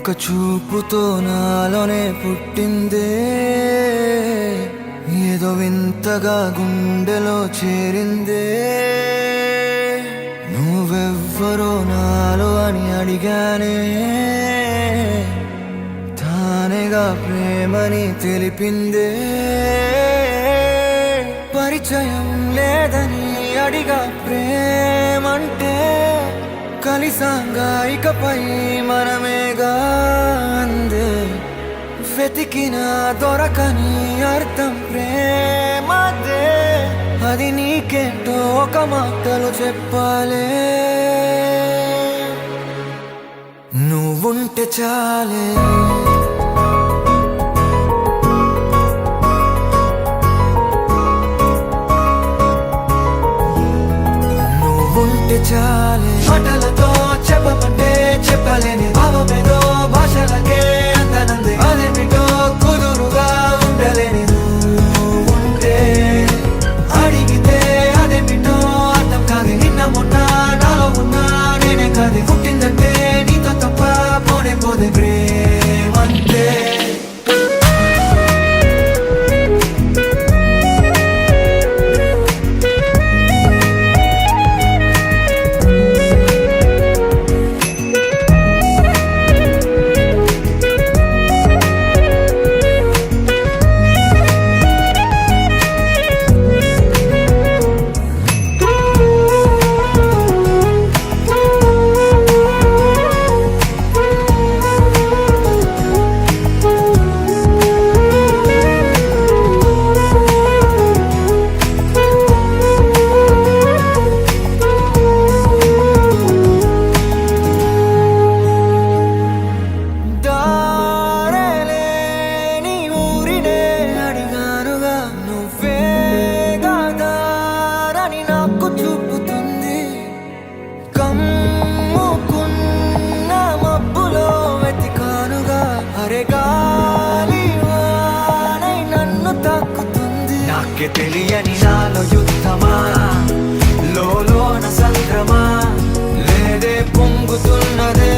ఒక చూపుతో నాలోనే పుట్టిందే, ఏదో వింతగా గుండెలో చేరిందే. నువ్వెవ్వరో నాలో అని అడిగానే, తానేగా ప్రేమని తెలిపిందే. పరిచయం లేదని అడిగా ప్రేమంటే, కలిసాంగా ఇకపై మనమేగా అందే. వెతికిన దొరకని అర్థం ప్రేమదే, అది నీకేంటో ఒక మాటలో చెప్పాలే. నువ్వుంటే చాలే, నువ్వుంటే చాలే. మాటలతో చెప్పమంటే చెప్పలేని భావమేదో భాషలకే అందనంది. అదేమిటో కుదురుగా ఉండలేని నువ్వుంటే, అడిగితే అదేమిటో అర్థం కాదు. నిన్న మొన్న నాలో ఉన్నా నేనే కాదు. పుట్టిందంటే నీతో తప్ప పోనే పోదే ప్రేమంతే. నాకే తెలియని నాలో యుద్ధమా, లోన సంక్రమా లేదే పొంగుతున్నదే.